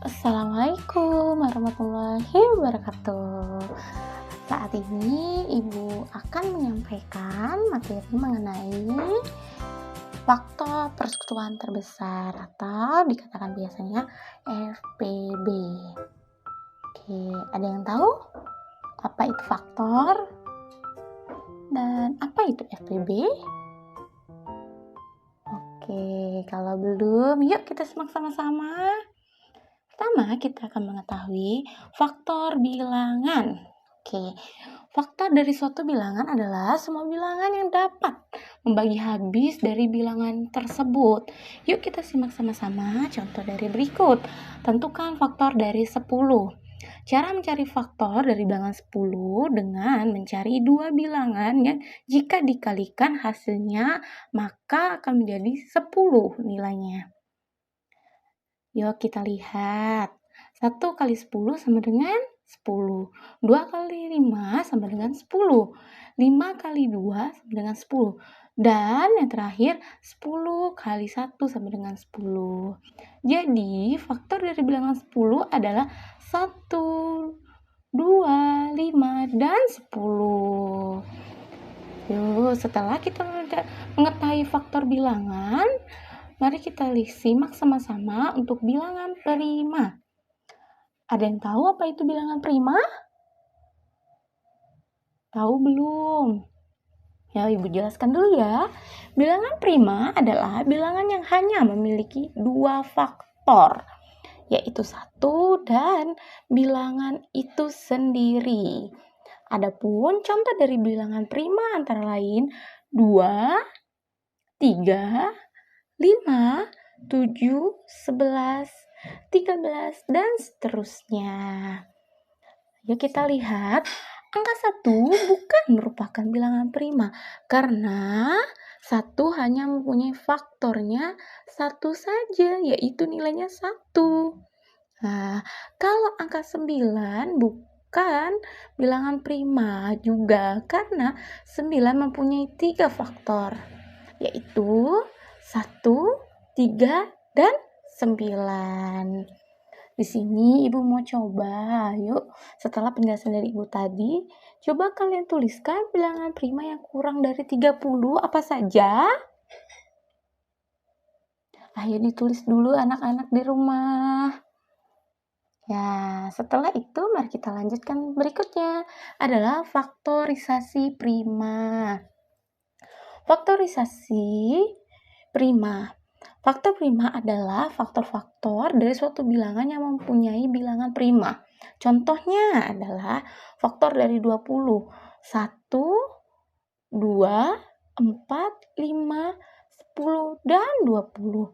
Assalamualaikum warahmatullahi wabarakatuh. Saat ini Ibu akan menyampaikan materi mengenai faktor persekutuan terbesar atau dikatakan biasanya FPB. Oke, ada yang tahu apa itu faktor dan apa itu FPB? Oke, kalau belum, yuk kita simak sama-sama. Pertama, kita akan mengetahui faktor bilangan. Oke, faktor dari suatu bilangan adalah semua bilangan yang dapat membagi habis dari bilangan tersebut. Yuk kita simak sama-sama contoh dari berikut. Tentukan faktor dari 10. Cara mencari faktor dari bilangan 10 dengan mencari dua bilangan yang jika dikalikan hasilnya maka akan menjadi 10 nilainya. Yuk kita lihat. 1 kali 10 sama dengan 10. 2 kali 5 sama dengan 10. 5 kali 2 sama dengan 10. Dan yang terakhir 10 kali 1 sama dengan 10. Jadi faktor dari bilangan 10 adalah 1, 2, 5, dan 10. Yuk, setelah kita mengetahui faktor bilangan, mari kita simak sama-sama untuk bilangan prima. Ada yang tahu apa itu bilangan prima? Tahu belum? Ya, Ibu jelaskan dulu ya. Bilangan prima adalah bilangan yang hanya memiliki dua faktor, yaitu 1 dan bilangan itu sendiri. Adapun contoh dari bilangan prima antara lain 2, 3, 5, 7, 11, 13, dan seterusnya. Yuk kita lihat, angka 1 bukan merupakan bilangan prima karena 1 hanya mempunyai faktornya 1 saja, yaitu nilainya 1. Nah, kalau angka 9 bukan bilangan prima juga karena 9 mempunyai 3 faktor, yaitu 1, 3, dan 9. Di sini Ibu mau coba, yuk setelah penjelasan dari Ibu tadi, coba kalian tuliskan bilangan prima yang kurang dari 30 apa saja? Ayo ditulis dulu anak-anak di rumah. Ya, setelah itu mari kita lanjutkan berikutnya adalah faktorisasi prima. Faktorisasi prima. Faktor prima adalah faktor-faktor dari suatu bilangan yang mempunyai bilangan prima. Contohnya adalah faktor dari 20. 1, 2, 4, 5, 10, dan 20.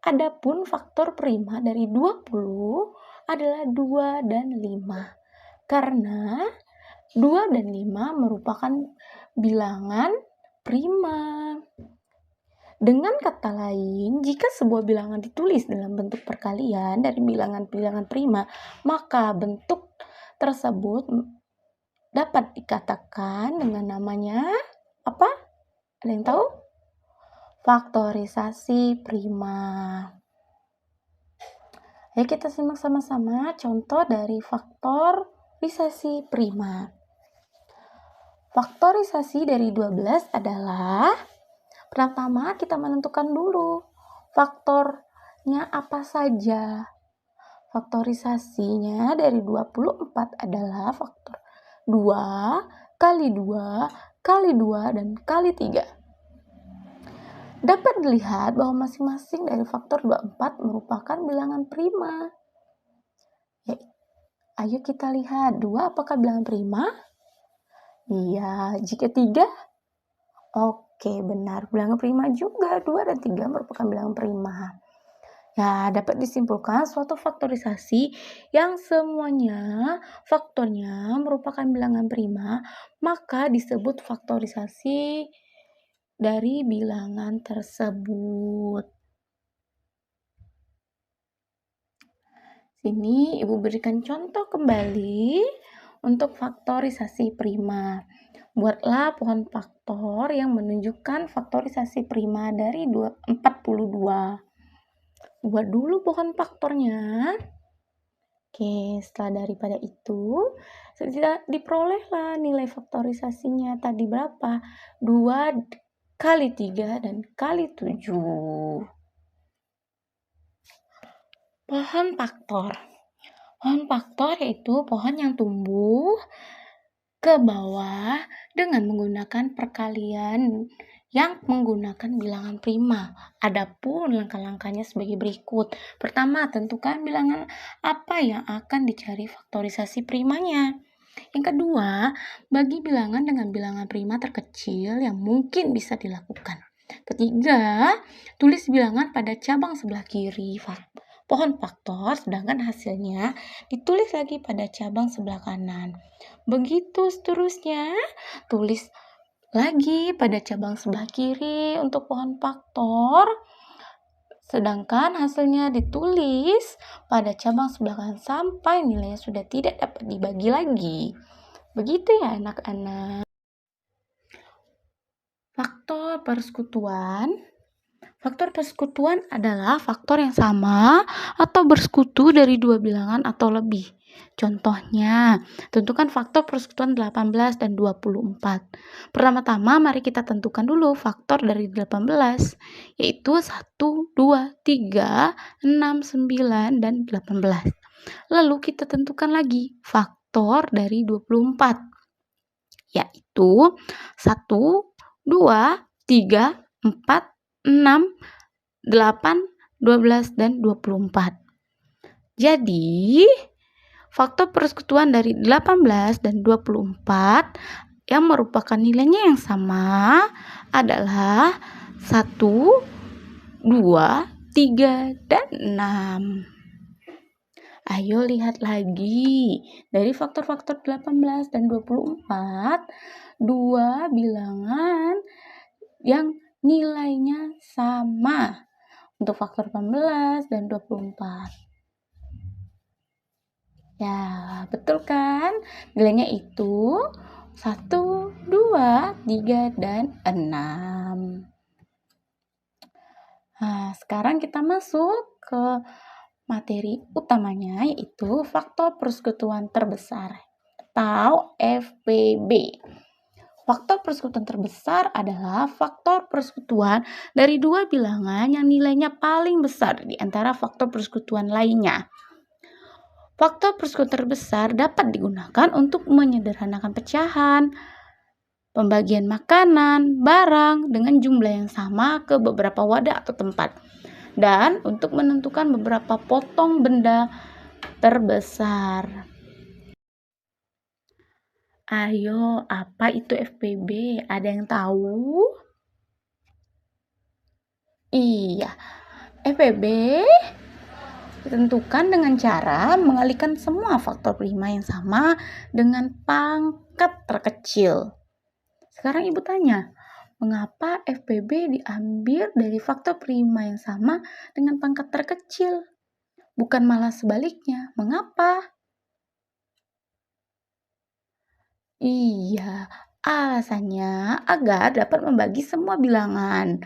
Adapun faktor prima dari 20 adalah 2 dan 5. Karena 2 dan 5 merupakan bilangan prima. Dengan kata lain, jika sebuah bilangan ditulis dalam bentuk perkalian dari bilangan-bilangan prima, maka bentuk tersebut dapat dikatakan dengan namanya apa? Ada yang tahu? Faktorisasi prima. Ayo kita simak sama-sama contoh dari faktorisasi prima. Faktorisasi dari 12 adalah pertama kita menentukan dulu faktornya apa saja. Faktorisasinya dari 24 adalah faktor 2 kali 2 kali 2 dan kali 3. Dapat dilihat bahwa masing-masing dari faktor 24 merupakan bilangan prima. Ya, ayo kita lihat 2 apakah bilangan prima? Iya, jika 3? Oke, benar. Bilangan prima juga. 2 dan 3 merupakan bilangan prima. Ya, dapat disimpulkan suatu faktorisasi yang semuanya faktornya merupakan bilangan prima, maka disebut faktorisasi dari bilangan tersebut. Sini Ibu berikan contoh kembali untuk faktorisasi prima. Buatlah pohon faktor yang menunjukkan faktorisasi prima dari 42. Buat dulu pohon faktornya. Oke, setelah daripada itu, diperolehlah nilai faktorisasinya tadi berapa? 2 kali 3 dan kali 7. Pohon faktor. Pohon faktor yaitu pohon yang tumbuh ke bawah dengan menggunakan perkalian yang menggunakan bilangan prima. Adapun langkah-langkahnya sebagai berikut. Pertama, tentukan bilangan apa yang akan dicari faktorisasi primanya. Yang kedua, bagi bilangan dengan bilangan prima terkecil yang mungkin bisa dilakukan. Ketiga, tulis bilangan pada cabang sebelah kiri pohon faktor, sedangkan hasilnya ditulis lagi pada cabang sebelah kanan. Begitu seterusnya, tulis lagi pada cabang sebelah kiri untuk pohon faktor, sedangkan hasilnya ditulis pada cabang sebelah kanan sampai nilainya sudah tidak dapat dibagi lagi. Begitu ya anak-anak. Faktor persekutuan. Faktor persekutuan adalah faktor yang sama atau bersekutu dari dua bilangan atau lebih. Contohnya, tentukan faktor persekutuan 18 dan 24. Pertama-tama mari kita tentukan dulu faktor dari 18, yaitu 1, 2, 3, 6, 9, dan 18. Lalu kita tentukan lagi faktor dari 24, yaitu 1, 2, 3, 4, 6, 8, 12, dan 24. Jadi, faktor persekutuan dari 18 dan 24 yang merupakan nilainya yang sama adalah 1, 2, 3, dan 6. Ayo lihat lagi. Dari faktor-faktor 18 dan 24, dua bilangan yang nilainya sama untuk faktor 18 dan 24. Ya, betul kan? Nilainya itu 1, 2, 3, dan 6. Nah, sekarang kita masuk ke materi utamanya, yaitu faktor persekutuan terbesar atau FPB. Faktor persekutuan terbesar adalah faktor persekutuan dari dua bilangan yang nilainya paling besar di antara faktor persekutuan lainnya. Faktor persekutuan terbesar dapat digunakan untuk menyederhanakan pecahan, pembagian makanan, barang dengan jumlah yang sama ke beberapa wadah atau tempat, dan untuk menentukan beberapa potong benda terbesar. Ayo, apa itu FPB? Ada yang tahu? Iya, FPB ditentukan dengan cara mengalihkan semua faktor prima yang sama dengan pangkat terkecil. Sekarang Ibu tanya, mengapa FPB diambil dari faktor prima yang sama dengan pangkat terkecil? Bukan malah sebaliknya. Mengapa? Iya, alasannya agar dapat membagi semua bilangan.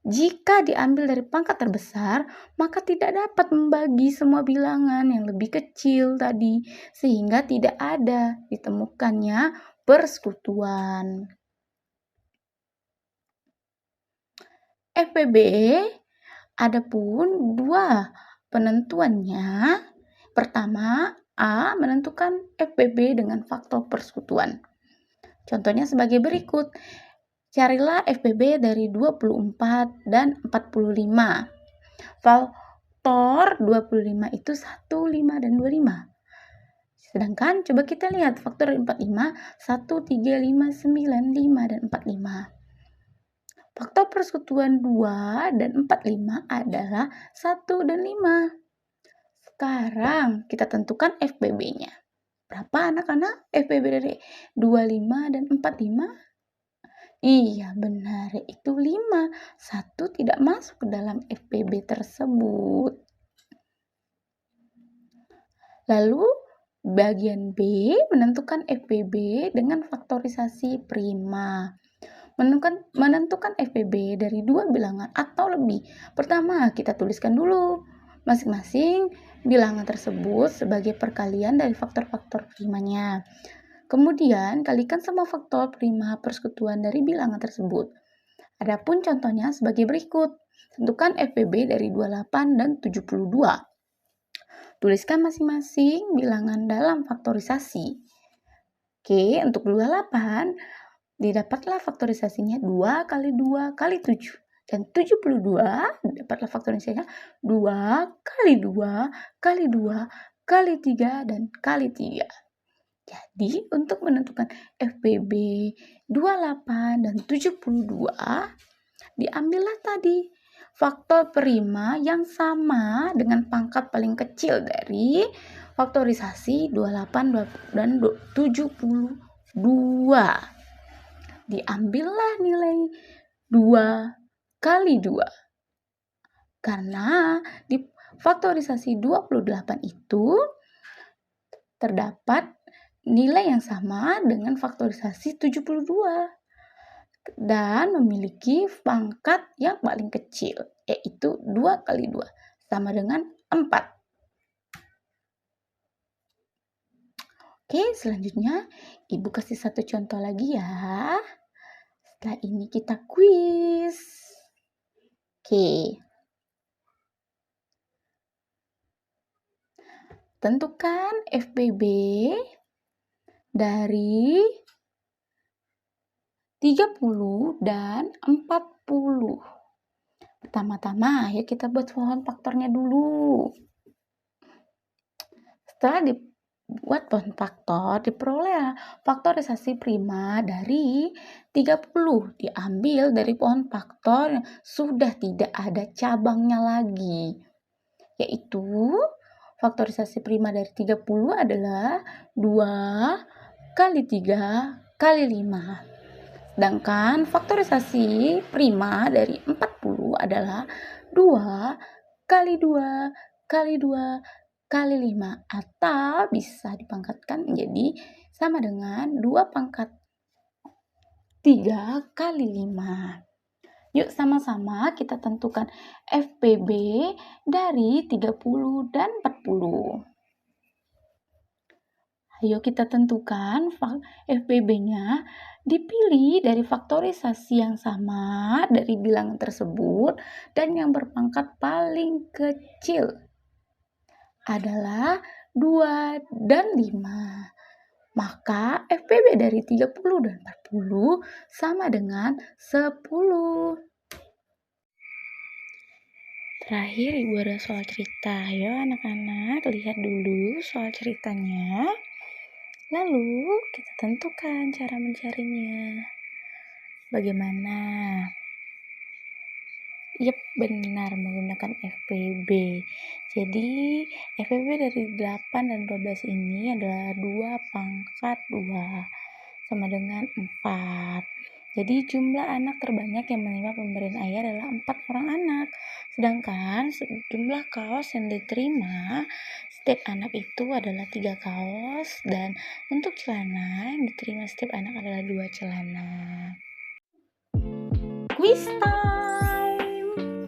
Jika diambil dari pangkat terbesar, maka tidak dapat membagi semua bilangan yang lebih kecil tadi, sehingga tidak ada ditemukannya persekutuan. FPB ada pun dua penentuannya. Pertama, A menentukan FPB dengan faktor persekutuan. Contohnya sebagai berikut. Carilah FPB dari 24 dan 45. Faktor 25 itu 1, 5, dan 25. Sedangkan coba kita lihat faktor 45, 1, 3, 5, 9, 5, dan 45. Faktor persekutuan 2 dan 45 adalah 1 dan 5. Sekarang kita tentukan FPB-nya. Berapa anak-anak FPB dari 25 dan 45? Iya, benar, itu 5. 1 tidak masuk ke dalam FPB tersebut. Lalu, bagian B menentukan FPB dengan faktorisasi prima. Menentukan FPB dari dua bilangan atau lebih. Pertama, kita tuliskan dulu masing-masing bilangan tersebut sebagai perkalian dari faktor-faktor primanya. Kemudian, kalikan semua faktor prima persekutuan dari bilangan tersebut. Adapun contohnya sebagai berikut. Tentukan FPB dari 28 dan 72. Tuliskan masing-masing bilangan dalam faktorisasi. Oke, untuk 28, didapatlah faktorisasinya 2 kali 2 kali 7. Dan 72 dapatlah faktorisasinya 2 kali 2 kali 2 kali 3 dan kali 3. Jadi, untuk menentukan FPB 28 dan 72, diambillah tadi faktor prima yang sama dengan pangkat paling kecil dari faktorisasi 28 dan 72. Diambillah nilai 2 kali 2. Karena di faktorisasi 28 itu terdapat nilai yang sama dengan faktorisasi 72 dan memiliki pangkat yang paling kecil, yaitu 2 kali 2 sama dengan 4. Oke, selanjutnya Ibu kasih satu contoh lagi ya. Setelah ini kita kuis. Oke. Tentukan FPB dari 30 dan 40. Pertama-tama, yuk kita buat pohon faktornya dulu. Setelah dibuat pohon faktor, diperoleh faktorisasi prima dari 30. Diambil dari pohon faktor yang sudah tidak ada cabangnya lagi. Yaitu, faktorisasi prima dari 30 adalah 2 kali 3 kali 5. Sedangkan faktorisasi prima dari 40 adalah 2 kali 2 kali 2 kali 5. Atau bisa dipangkatkan menjadi sama dengan 2 pangkat 3 kali 5. Yuk sama-sama kita tentukan FPB dari 30 dan 40. Ayo kita tentukan FPB-nya, dipilih dari faktorisasi yang sama dari bilangan tersebut dan yang berpangkat paling kecil adalah 2 dan 5. Maka FPB dari 30 dan 40 sama dengan 10. Terakhir Ibu ada soal cerita. Ayo anak-anak lihat dulu soal ceritanya. Lalu kita tentukan cara mencarinya. Bagaimana? Yep, benar menggunakan FPB. Jadi FPB dari 8 dan 12 ini adalah 2 pangkat 2 sama dengan 4. Jadi jumlah anak terbanyak yang menerima pemberian ayah adalah 4 orang anak. Sedangkan jumlah kaos yang diterima setiap anak itu adalah 3 kaos, dan untuk celana yang diterima setiap anak adalah 2 celana. Quiz time!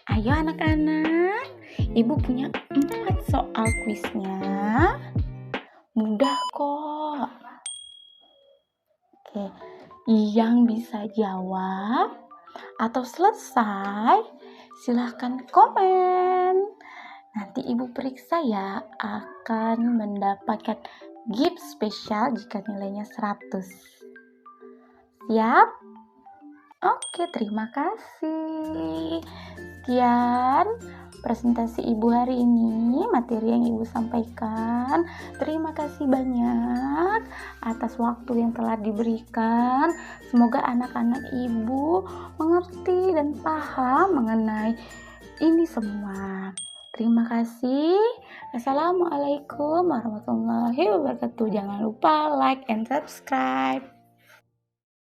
Ayo anak-anak, Ibu punya 4 soal kuisnya. Mudah kok. Oke, yang bisa jawab atau selesai, silahkan komen. Nanti Ibu periksa ya, akan mendapatkan gift spesial jika nilainya 100. Siap? Oke, terima kasih. Sekian presentasi Ibu hari ini, materi yang Ibu sampaikan. Terima kasih banyak atas waktu yang telah diberikan. Semoga anak-anak Ibu mengerti dan paham mengenai ini semua. Terima kasih. Assalamualaikum warahmatullahi wabarakatuh. Jangan lupa like and subscribe.